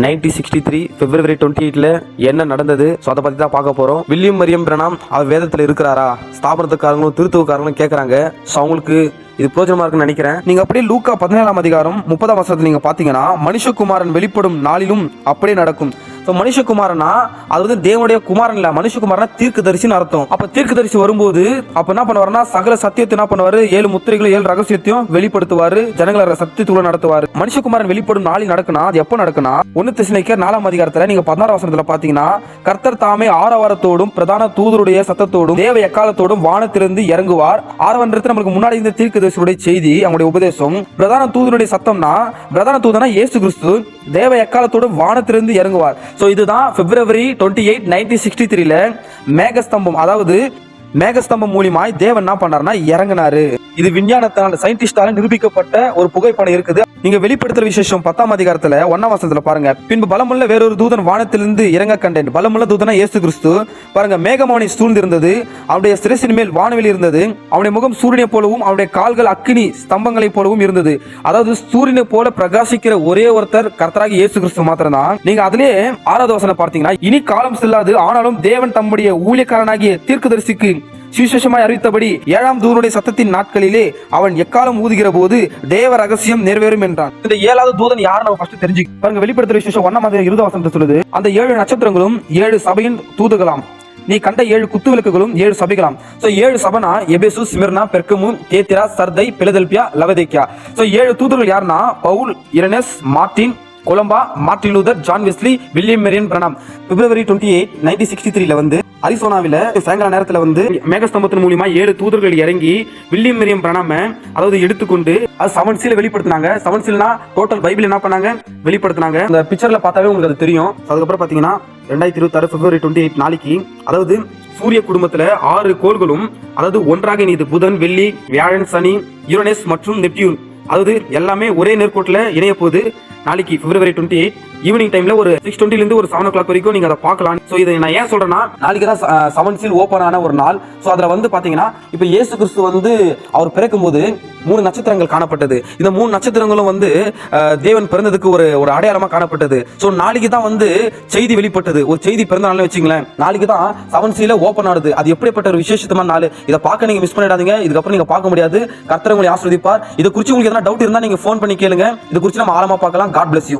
1963 February 28ல என்ன நடந்தது? So அதை பற்றி தான் பார்க்க போகிறோம். வில்லியம் மரியம் பிரணாம் அவர் வேதத்தில் இருக்கிறாரா? ஸ்தாபனத்துக்காரங்களும் திருத்துவக்காரங்களும் கேட்குறாங்க. ஸோ அவங்களுக்கு இது பிரோஜனமா இருக்குன்னு நினைக்கிறேன். நீங்க அப்படியே லூக்கா 17ஆம் அதிகாரம் 30ஆம் வசனத்துல நீங்க பாத்தீங்கன்னா, மனுஷகுமாரன் வெளிப்படும் நாளிலும் அப்படியே நடக்கும். மனுஷகுமாரனா அது வந்து தேவனுடைய குமாரன் இல்ல, மனுஷகுமாரனா தீர்க்கதரிசின்னு அர்த்தம். அப்ப தீர்க்கதரிசி வரும்போது அப்ப என்ன பண்ணுவாருன்னா, சகல சத்தியத்தை என்ன பண்ணுவாரு, 7 முத்திரைகளும் 7 ரகசியத்தையும் வெளிப்படுத்துவாரு, ஜனங்களை சத்தியத்துக்குள்ள நடத்துவாரு. மனுஷகுமாரன் வெளிப்படும் நாளை நடக்குனா அது எப்ப நடக்குனா, 1 தெசலோனிக்கேயர் 4ஆம் அதிகாரத்துல நீங்க 16ஆம் வசனத்துல பாத்தீங்கன்னா, கர்த்தர் தாமே ஆரவாரத்தோடும் பிரதான தூதருடைய சத்தத்தோடும் தேவ எக்காலத்தோடும் வானத்திலிருந்து இறங்குவார். ஆரவாரத்துல நம்மளுக்கு முன்னாடி இந்த தீர்க்கதரிசியுடைய செய்தி, அவங்களுடைய உபதேசம். பிரதான தூதருடைய சத்தம்னா, பிரதான தூதனா இயேசு கிறிஸ்து தேவ எக்காலத்தோடும் வானத்திலிருந்து இறங்குவார். சோ இதுதான் February 28, 1963ல மேகஸ்தம்பம், அதாவது மேகஸ்தம்பம் மூலியமாய் தேவன் என்ன பண்ணாருன்னா இறங்கினாரு. இது விஞ்ஞானத்தால் சயின்டிஸ்டால நிரூபிக்கப்பட்ட ஒரு புகைப்படம் இருக்குது. நீங்க வெளிப்படுத்தல் விசேஷம் 10ஆம் அதிகாரத்துல 1ஆம் வசனத்துல பாருங்க, பின்பு பலமுள்ள வேறொரு தூதன் வானத்திலிருந்து இறங்க கண்டேன். பலமுள்ள தூதனா இயேசு கிறிஸ்து. பாருங்க, மேகம் அவனை சூழ்ந்து இருந்தது, அவனுடைய சிரசின் மேல் வானவெளி இருந்தது, அவனுடைய முகம் சூரியனை போலவும் அவனுடைய கால்கள் அக்கினி ஸ்தம்பங்களை போலவும் இருந்தது. அதாவது சூரியனை போல பிரகாசிக்கிற ஒரே ஒருத்தர் கர்த்தராகிய இயேசு கிறிஸ்து மாத்திரம் தான். நீங்க அதிலே 6வது வசனம் பார்த்தீங்கன்னா, இனி காலம் செல்லாது, ஆனாலும் தேவன் தம்முடைய ஊழியக்காரனாகிய தீர்க்கதரிசிக்கு சுவிசேஷமாய் அறிவித்தபடி 7ஆம் தூதனுடைய சத்தத்தின் நாட்களிலே அவன் எக்காலம் ஊதுகிற போது தேவ ரகசியம் நிறைவேறும் என்றான். இந்த 7வது தூதன் யார் நம்ம ஃபர்ஸ்ட் தெரிஞ்சு பாருங்க. வெளிப்படுத்தல் விசேஷம் 1ஆம் அதிகாரம் 20ஆம் வசனத்தை சொல்லுது, அந்த 7 நட்சத்திரங்களும் 7 சபையின் தூதுகளாம், நீ கண்ட 7 குத்து விளக்குகளும் 7 சபைகளாம். சோ 7 சபைனா Ephesus, Smyrna, Pergamum, Thyatira, Sardis, Philadelphia, Laodicea. So 7 தூதர்கள் யாருன்னா, Paul, Irenaeus, Martin, Columba, Martin Luther, John Wesley, William Marrion Branham. February 28, 1963ல வந்து அரிசோனாவில சாயங்கால நேரத்துல வந்து மேகஸ்தம்பத்தின் மூலியமா 7 தூதர்கள் இறங்கி வில்லியம் மரியம் பிரணாம அதாவது எடுத்துக்கொண்டு அது 7 சீல வெளிப்படுத்தினாங்க. 7 சீல்னா டோட்டல் பைபிள் என்ன பண்ணாங்க, வெளிப்படுத்தினாங்க. அந்த பிக்சர்ல பார்த்தாவே உங்களுக்கு அது தெரியும். அதுக்கப்புறம் பாத்தீங்கன்னா 2026 February 28 நாளைக்கு, அதாவது சூரிய குடும்பத்துல 6 கோள்களும் அதாவது ஒன்றாக இணைது. புதன், வெள்ளி, வியாழன், சனி, யுரேனஸ் மற்றும் நெப்டியூன், அதாவது எல்லாமே ஒரே நேர்கோட்டில் இணைய போகுது. நாளைக்கு February 28 ஈவினிங் டைம்ல ஒரு 6:20 இருந்து ஒரு 7 o'clock வரைக்கும் நீங்க அதை பார்க்கலாம். சோ இதை நான் ஏன் சொல்றேன்னா, நாளைக்கு தான் 7 சீல் ஓபன் ஆன ஒரு நாள். சோ அதுல வந்து பாத்தீங்கன்னா, இப்ப இயேசு கிறிஸ்து வந்து அவர் பிறக்கும் போது 3 நட்சத்திரங்கள் காணப்பட்டது. இந்த 3 நட்சத்திரங்களும் வந்து தேவன் பிறந்ததுக்கு ஒரு அடையாளமா காணப்பட்டது. சோ நாளைக்கு தான் வந்து செய்தி வெளிப்பட்டது. ஒரு செய்தி பிறந்த நாள்னு வச்சுங்களேன், நாளைக்கு தான் 7 சீல ஓபன் ஆனது. அது எப்படிப்பட்ட ஒரு விசேஷமான நாள், இதை பார்க்க நீங்க மிஸ் பண்ணிடாதீங்க. இதுக்கப்புறம் நீங்க பார்க்க முடியாது. கர்த்தர் உங்களை ஆசீர்வதிப்பார். இதை குறித்து உங்களுக்கு எதனா டவுட் இருந்தா நீங்க ஃபோன் பண்ணி கேளுங்க. இது குறித்து நம்ம ஆழமா பார்க்கலாம். God bless you.